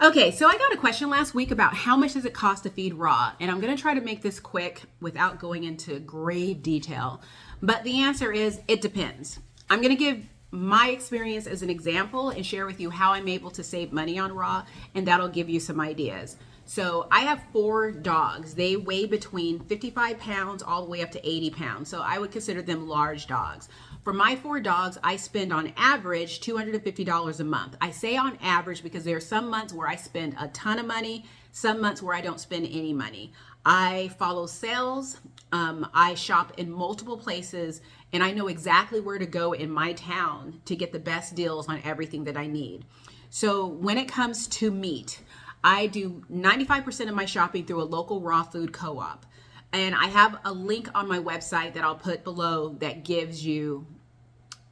Okay, so I got a question last week about how much does it cost to feed raw, and I'm going to try to make this quick without going into grave detail. But the answer is it depends. I'm going to give my experience as an example and share with you how I'm able to save money on raw, and that'll give you some ideas. So I have 4 dogs. They weigh between 55 pounds all the way up to 80 pounds. So I would consider them large dogs. For my 4 dogs, I spend on average $250 a month. I say on average because there are some months where I spend a ton of money, some months where I don't spend any money. I follow sales. I shop in multiple places, and I know exactly where to go in my town to get the best deals on everything that I need. So when it comes to meat, I do 95% of my shopping through a local raw food co-op. And I have a link on my website that I'll put below that gives you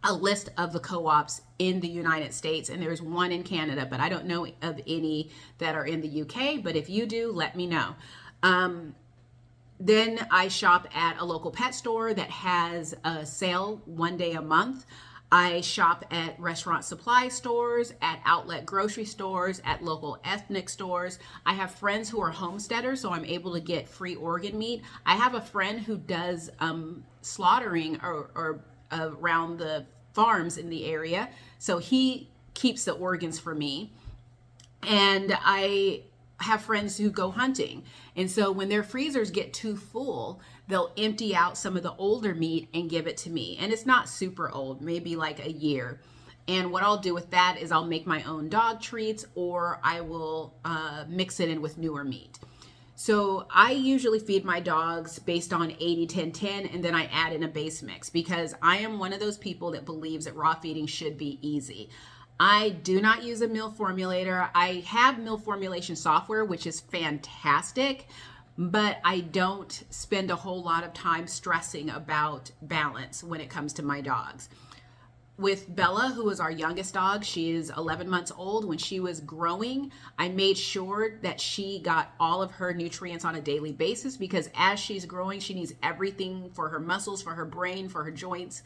a list of the co-ops in the United States. And there's one in Canada, but I don't know of any that are in the UK. But if you do, let me know. Then I shop at a local pet store that has a sale one day a month. I shop at restaurant supply stores, at outlet grocery stores, at local ethnic stores. I have friends who are homesteaders, so I'm able to get free organ meat. I have a friend who does slaughtering or around the farms in the area, so he keeps the organs for me. And I have friends who go hunting, and so when their freezers get too full, they'll empty out some of the older meat and give it to me. And it's not super old, maybe like a year. And what I'll do with that is I'll make my own dog treats, or I will mix it in with newer meat. So I usually feed my dogs based on 80-10-10, and then I add in a base mix because I am one of those people that believes that raw feeding should be easy. I do not use a meal formulator. I have meal formulation software, which is fantastic, but I don't spend a whole lot of time stressing about balance when it comes to my dogs. With Bella, who is our youngest dog, she is 11 months old. When she was growing, I made sure that she got all of her nutrients on a daily basis because as she's growing, she needs everything for her muscles, for her brain, for her joints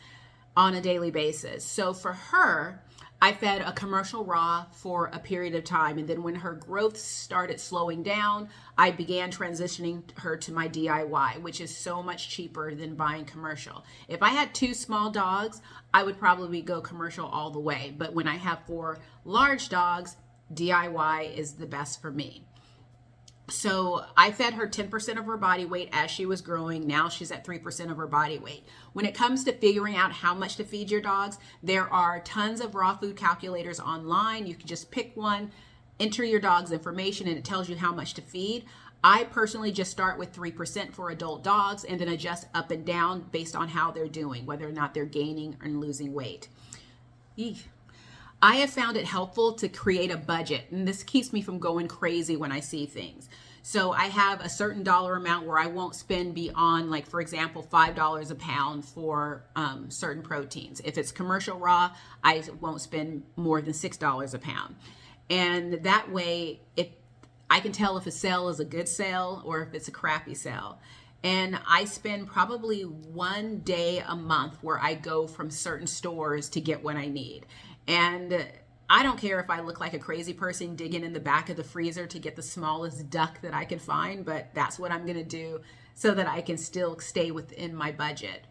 on a daily basis. So for her, I fed a commercial raw for a period of time. And then when her growth started slowing down, I began transitioning her to my DIY, which is so much cheaper than buying commercial. If I had 2 small dogs, I would probably go commercial all the way. But when I have 4 large dogs, DIY is the best for me. So I fed her 10% of her body weight as she was growing. Now she's at 3% of her body weight. When it comes to figuring out how much to feed your dogs, there are tons of raw food calculators online. You can just pick one, enter your dog's information, and it tells you how much to feed. I personally just start with 3% for adult dogs and then adjust up and down based on how they're doing, whether or not they're gaining or losing weight. Eesh. I have found it helpful to create a budget, and this keeps me from going crazy when I see things. So I have a certain dollar amount where I won't spend beyond, like, for example, $5 a pound for certain proteins. If it's commercial raw, I won't spend more than $6 a pound. And that way, I can tell if a sale is a good sale or if it's a crappy sale. And I spend probably one day a month where I go from certain stores to get what I need. And I don't care if I look like a crazy person digging in the back of the freezer to get the smallest duck that I can find, but that's what I'm going to do so that I can still stay within my budget.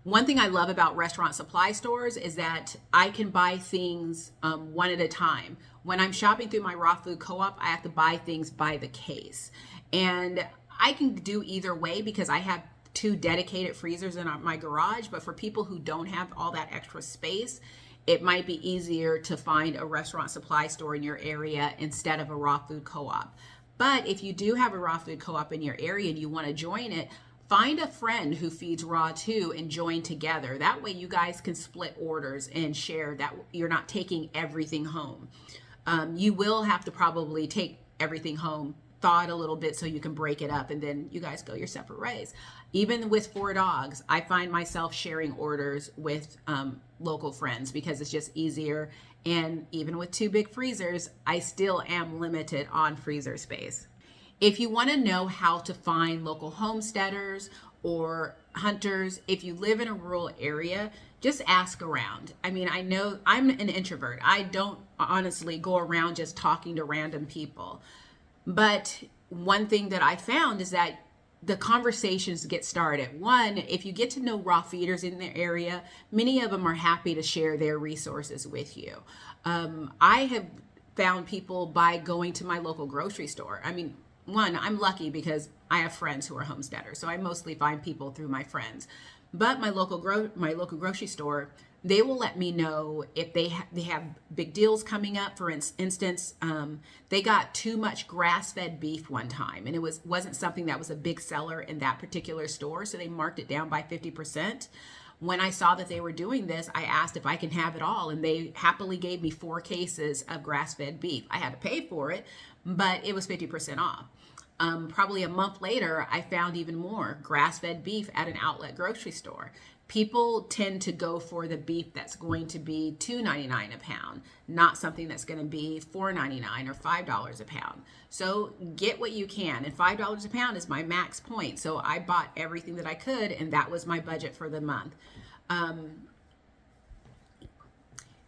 One thing I love about restaurant supply stores is that I can buy things one at a time. When I'm shopping through my raw food co-op, I have to buy things by the case. And I can do either way because I have 2 dedicated freezers in my garage, but for people who don't have all that extra space, it might be easier to find a restaurant supply store in your area instead of a raw food co-op. But if you do have a raw food co-op in your area and you want to join it, find a friend who feeds raw too and join together. That way you guys can split orders and share that you're not taking everything home. You will have to probably take everything home, thaw it a little bit so you can break it up, and then you guys go your separate ways. Even with 4 dogs, I find myself sharing orders with local friends because it's just easier. And even with 2 big freezers, I still am limited on freezer space. If you want to know how to find local homesteaders or hunters, if you live in a rural area, just ask around. I mean, I know I'm an introvert. I don't honestly go around just talking to random people. But one thing that I found is that the conversations get started. One, if you get to know raw feeders in their area, many of them are happy to share their resources with you. I have found people by going to my local grocery store. I mean, one, I'm lucky because I have friends who are homesteaders, so I mostly find people through my friends. But my local grocery store, they will let me know if they have big deals coming up. For instance, they got too much grass-fed beef one time, and it wasn't something that was a big seller in that particular store, so they marked it down by 50%. When I saw that they were doing this, I asked if I can have it all, and they happily gave me 4 cases of grass-fed beef. I had to pay for it, but it was 50% off. Probably a month later, I found even more grass-fed beef at an outlet grocery store. People tend to go for the beef that's going to be $2.99 a pound, not something that's going to be $4.99 or $5 a pound. So get what you can, and $5 a pound is my max point. So I bought everything that I could, and that was my budget for the month.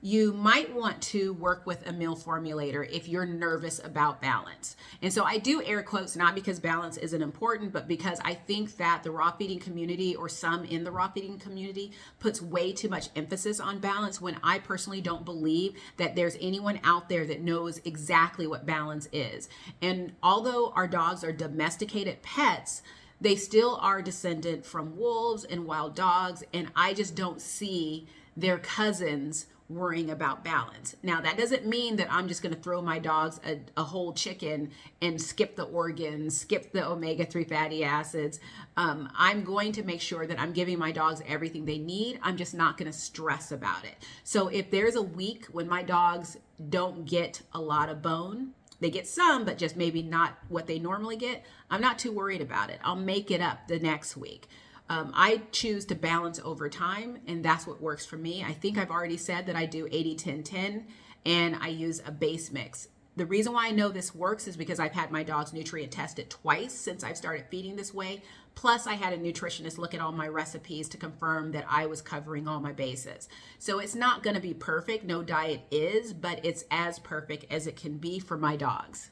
You might want to work with a meal formulator if you're nervous about balance. And so I do air quotes, not because balance isn't important, but because I think that the raw feeding community, or some in the raw feeding community, puts way too much emphasis on balance, when I personally don't believe that there's anyone out there that knows exactly what balance is. And although our dogs are domesticated pets, they still are descendant from wolves and wild dogs, and I just don't see their cousins worrying about balance. Now, that doesn't mean that I'm just going to throw my dogs a whole chicken and skip the organs, skip the omega-3 fatty acids. I'm going to make sure that I'm giving my dogs everything they need. I'm just not going to stress about it. So if there's a week when my dogs don't get a lot of bone, they get some, but just maybe not what they normally get, I'm not too worried about it. I'll make it up the next week. I choose to balance over time, and that's what works for me. I think I've already said that I do 80-10-10, and I use a base mix. The reason why I know this works is because I've had my dogs nutrient tested twice since I've started feeding this way. Plus, I had a nutritionist look at all my recipes to confirm that I was covering all my bases. So it's not going to be perfect. No diet is, but it's as perfect as it can be for my dogs.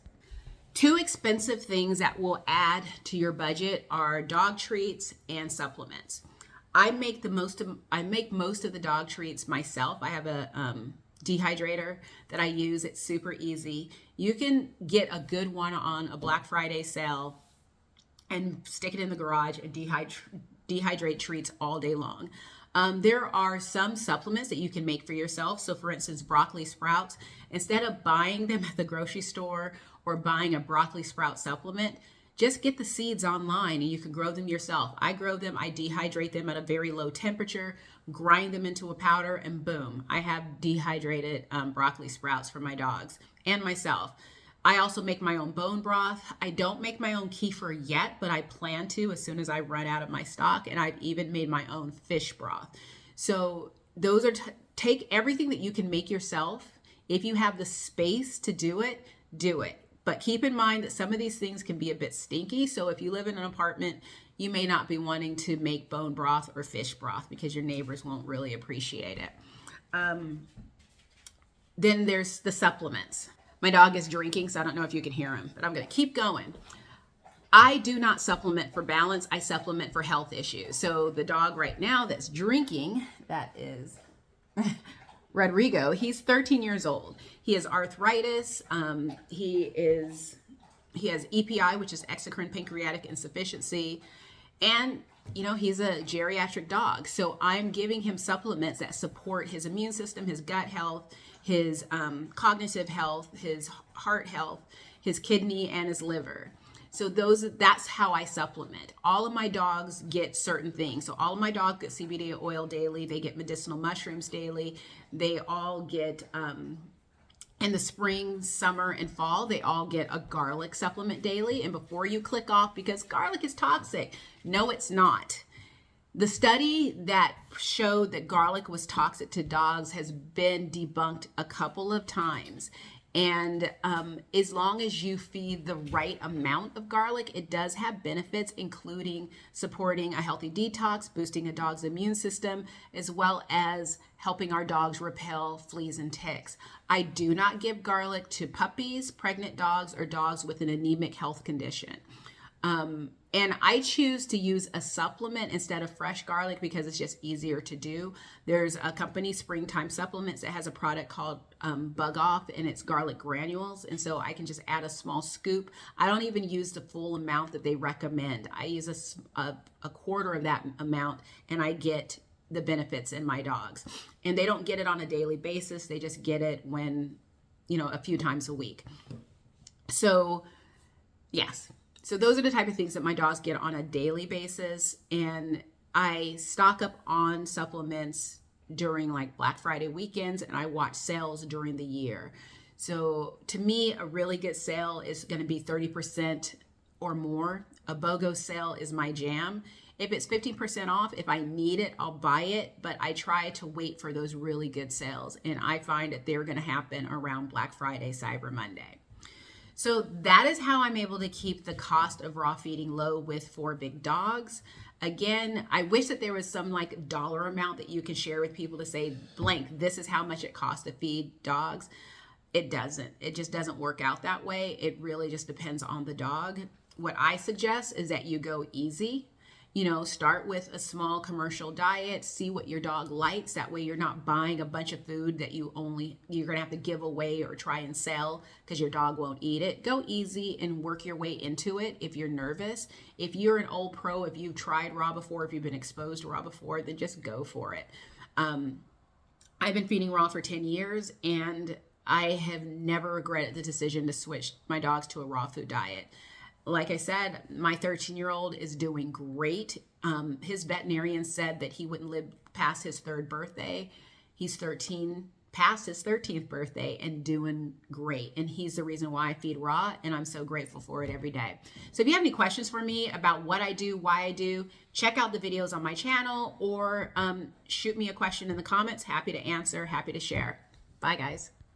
2 expensive things that will add to your budget are dog treats and supplements. I make most of the dog treats myself. I have a dehydrator that I use. It's super easy. You can get a good one on a Black Friday sale and stick it in the garage and dehydrate treats all day long. There are some supplements that you can make for yourself. So for instance, broccoli sprouts, instead of buying them at the grocery store or buying a broccoli sprout supplement, just get the seeds online and you can grow them yourself. I grow them, I dehydrate them at a very low temperature, grind them into a powder, and boom, I have dehydrated broccoli sprouts for my dogs and myself. I also make my own bone broth. I don't make my own kefir yet, but I plan to as soon as I run out of my stock, and I've even made my own fish broth. So those are, take everything that you can make yourself. If you have the space to do it, do it. But keep in mind that some of these things can be a bit stinky. So if you live in an apartment, you may not be wanting to make bone broth or fish broth because your neighbors won't really appreciate it. Then there's the supplements. My dog is drinking, so I don't know if you can hear him, but I'm going to keep going. I do not supplement for balance. I supplement for health issues. So the dog right now that's drinking, that is Rodrigo. He's 13 years old. He has arthritis. He has EPI, which is exocrine pancreatic insufficiency. And, you know, he's a geriatric dog. So I'm giving him supplements that support his immune system, his gut health, his cognitive health, his heart health, his kidney, and his liver. So that's how I supplement. All of my dogs get certain things. So all of my dogs get CBD oil daily. They get medicinal mushrooms daily. They all get, in the spring, summer, and fall, they all get a garlic supplement daily. And before you click off because garlic is toxic, no, it's not. The study that showed that garlic was toxic to dogs has been debunked a couple of times. And as long as you feed the right amount of garlic, it does have benefits, including supporting a healthy detox, boosting a dog's immune system, as well as helping our dogs repel fleas and ticks. I do not give garlic to puppies, pregnant dogs, or dogs with an anemic health condition. And I choose to use a supplement instead of fresh garlic because it's just easier to do. There's a company, Springtime Supplements, that has a product called Bug Off, and it's garlic granules. And so I can just add a small scoop. I don't even use the full amount that they recommend. I use a quarter of that amount, and I get the benefits in my dogs. And they don't get it on a daily basis. They just get it when, a few times a week. So, yes. So those are the type of things that my dogs get on a daily basis. And I stock up on supplements during like Black Friday weekends, and I watch sales during the year. So to me, a really good sale is going to be 30% or more. A BOGO sale is my jam. If it's 15% off, if I need it, I'll buy it, but I try to wait for those really good sales. And I find that they're going to happen around Black Friday, Cyber Monday. So that is how I'm able to keep the cost of raw feeding low with 4 big dogs. Again, I wish that there was some like dollar amount that you can share with people to say, blank, this is how much it costs to feed dogs. It doesn't. It just doesn't work out that way. It really just depends on the dog. What I suggest is that you go easy. Start with a small commercial diet, see what your dog likes. That way you're not buying a bunch of food that you're going to have to give away or try and sell because your dog won't eat it. Go easy and work your way into it if you're nervous. If you're an old pro, if you've tried raw before, if you've been exposed to raw before, then just go for it. I've been feeding raw for 10 years and I have never regretted the decision to switch my dogs to a raw food diet. Like I said, my 13-year-old is doing great. His veterinarian said that he wouldn't live past his 3rd birthday. He's 13, past his 13th birthday, and doing great. And he's the reason why I feed raw, and I'm so grateful for it every day. So if you have any questions for me about what I do, why I do, check out the videos on my channel or shoot me a question in the comments. Happy to answer, happy to share. Bye, guys.